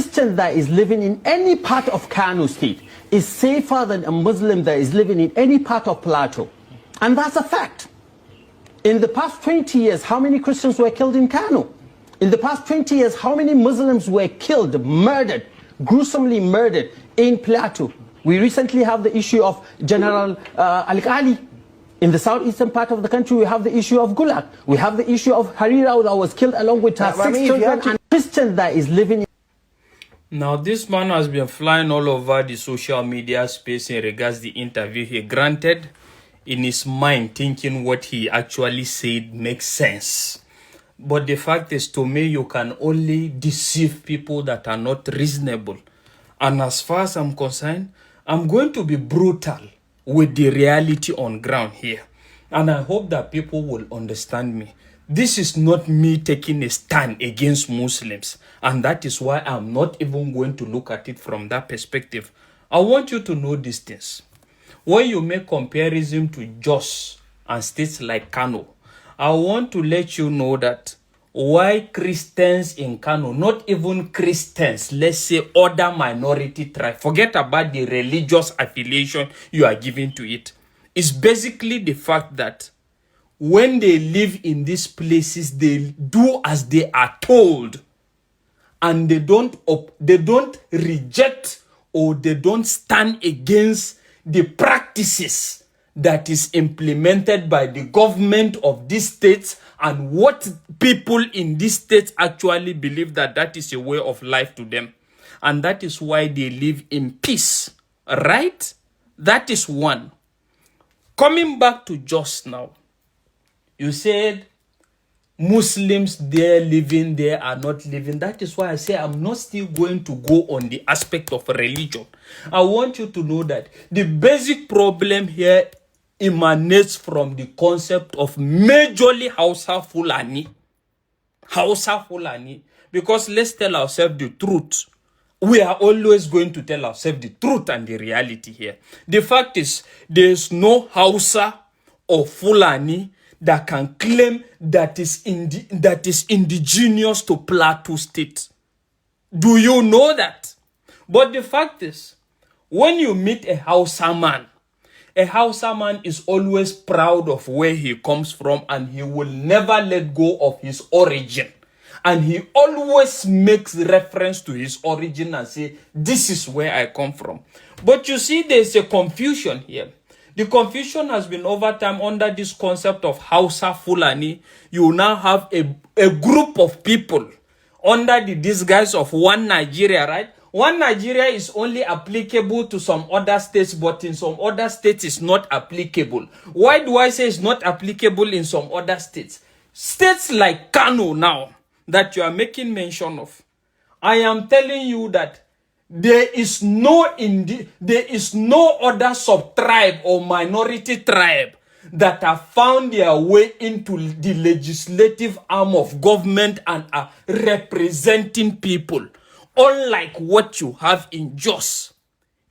Christian that is living in any part of Kano State is safer than a Muslim that is living in any part of Plateau. And that's a fact. In the past 20 years, how many Christians were killed in Kano? In the past 20 years, how many Muslims were killed, murdered, gruesomely murdered in Plateau? We recently have the issue of General Al-Ghali. In the southeastern part of the country, we have the issue of Gulag. We have the issue of Harira that was killed along with her 6 children, and Christian that is living in... Now, this man has been flying all over the social media space in regards to the interview. He granted in his mind thinking what he actually said makes sense. But the fact is, to me, you can only deceive people that are not reasonable. And as far as I'm concerned, I'm going to be brutal with the reality on ground here. And I hope that people will understand me. This is not me taking a stand against Muslims. And that is why I'm not even going to look at it from that perspective. I want you to know these things. When you make comparison to Jos and states like Kano, I want to let you know that why Christians in Kano, not even Christians, let's say other minority tribes, forget about the religious affiliation you are giving to it. It's basically the fact that when they live in these places, they do as they are told. And they don't reject or they don't stand against the practices that is implemented by the government of these states and what people in these states actually believe that that is a way of life to them. And that is why they live in peace, right? That is one. Coming back to just now, you said Muslims there living there are not living. That is why I say I'm not still going to go on the aspect of religion. I want you to know that the basic problem here emanates from the concept of majorly Hausa Fulani. Hausa Fulani. Because let's tell ourselves the truth. We are always going to tell ourselves the truth and the reality here. The fact is, there is no Hausa or Fulani that can claim that is indigenous to Plateau State. Do you know that? But the fact is, when you meet a Hausa man is always proud of where he comes from and he will never let go of his origin. And he always makes reference to his origin and say, this is where I come from. But you see, there's a confusion here. The confusion has been over time under this concept of Hausa Fulani. You now have a group of people under the disguise of one Nigeria, right? One Nigeria is only applicable to some other states, but in some other states it's not applicable. Why do I say it's not applicable in some other states? States like Kano now, that you are making mention of, I am telling you that there is no other sub-tribe or minority tribe that have found their way into the legislative arm of government and are representing people. Unlike what you have in Jos.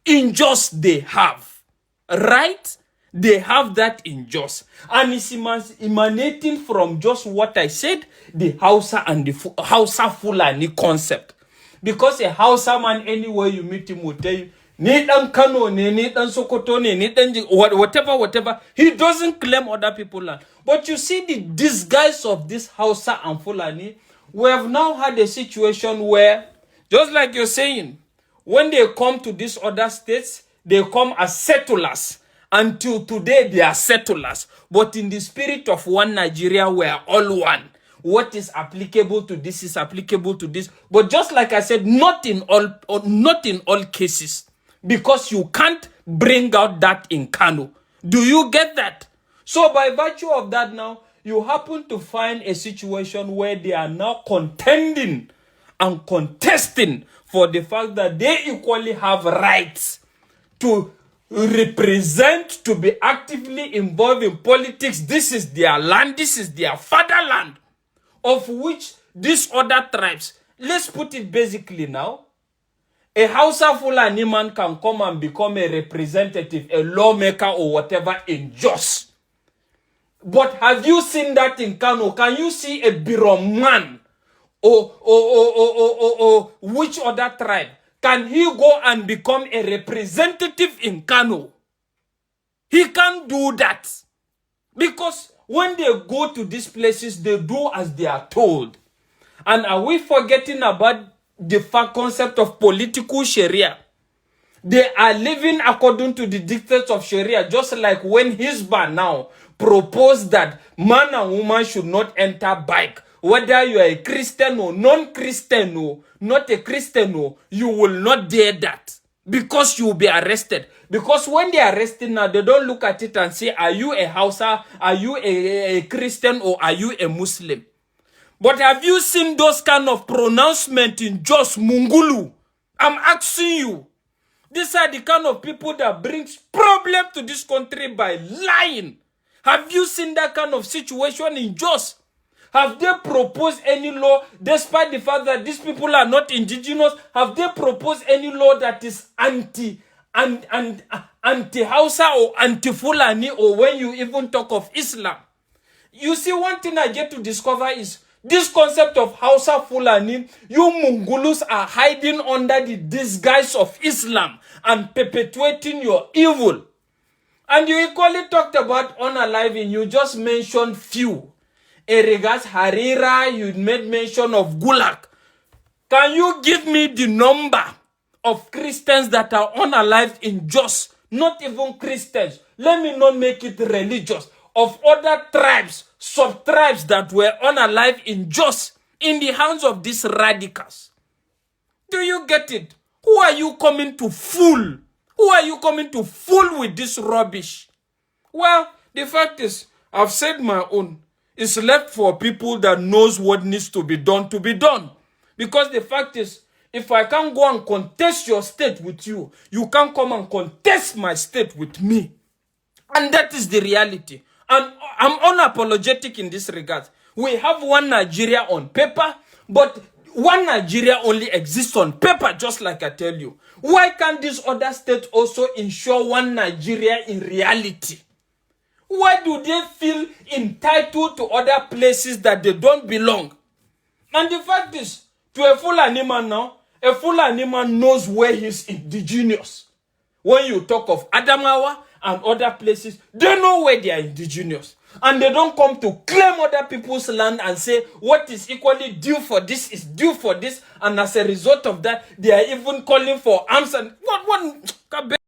In Jos they have. Right? They have that in Jos. And it's emanating from just what I said, the Hausa and the Hausa Fulani concept. Because a Hausa man, anywhere you meet him, will tell you, ni dan Kano ne, ni dan Sokoto ne, ni dan whatever. He doesn't claim other people land. But you see the disguise of this Hausa and Fulani. We have now had a situation where, just like you're saying, when they come to these other states, they come as settlers. Until today, they are settlers. But in the spirit of one Nigeria, we are all one. What is applicable to this is applicable to this. But just like I said, not in all cases. Because you can't bring out that in Kano. Do you get that? So by virtue of that now, you happen to find a situation where they are now contending and contesting for the fact that they equally have rights to represent, to be actively involved in politics. This is their land, this is their fatherland, of which these other tribes, let's put it basically now, a Hausa Fulani man can come and become a representative, a lawmaker or whatever in Jos. But have you seen that in Kano? Can you see a Birom man or which which other tribe can he go and become a representative in Kano? He can't do that. Because when they go to these places, they do as they are told. And are we forgetting about the concept of political Sharia? They are living according to the dictates of Sharia, just like when Hizbah now proposed that man and woman should not enter bike. Whether you are a Christian or non-Christian or not a Christian, or you will not dare that. Because you will be arrested. Because when they are arrested now, they don't look at it and say, are you a Hausa, are you a Christian, or are you a Muslim? But have you seen those kind of pronouncements in Jos Mungulu? I'm asking you. These are the kind of people that brings problem to this country by lying. Have you seen that kind of situation in Jos? Have they proposed any law, despite the fact that these people are not indigenous? Have they proposed any law that is anti-Hausa or anti-Fulani, or when you even talk of Islam? You see, one thing I get to discover is this concept of Hausa Fulani. You Mungulus are hiding under the disguise of Islam and perpetuating your evil. And you equally talked about unaliving. You just mentioned few. Regards Harira, you made mention of Gulag. Can you give me the number of Christians that are unalived in Jos? Not even Christians. Let me not make it religious. Of other tribes, sub-tribes that were unalived in Jos in the hands of these radicals. Do you get it? Who are you coming to fool? Who are you coming to fool with this rubbish? Well, the fact is, I've said my own. It's left for people that knows what needs to be done to be done. Because the fact is, if I can't go and contest your state with you, you can't come and contest my state with me. And that is the reality. And I'm unapologetic in this regard. We have one Nigeria on paper, but one Nigeria only exists on paper, just like I tell you. Why can't these other states also ensure one Nigeria in reality? Why do they feel entitled to other places that they don't belong? And the fact is, to a Fulani man now, a Fulani man knows where he's indigenous. When you talk of Adamawa and other places, they know where they are indigenous. And they don't come to claim other people's land and say what is equally due for this is due for this. And as a result of that, they are even calling for arms and what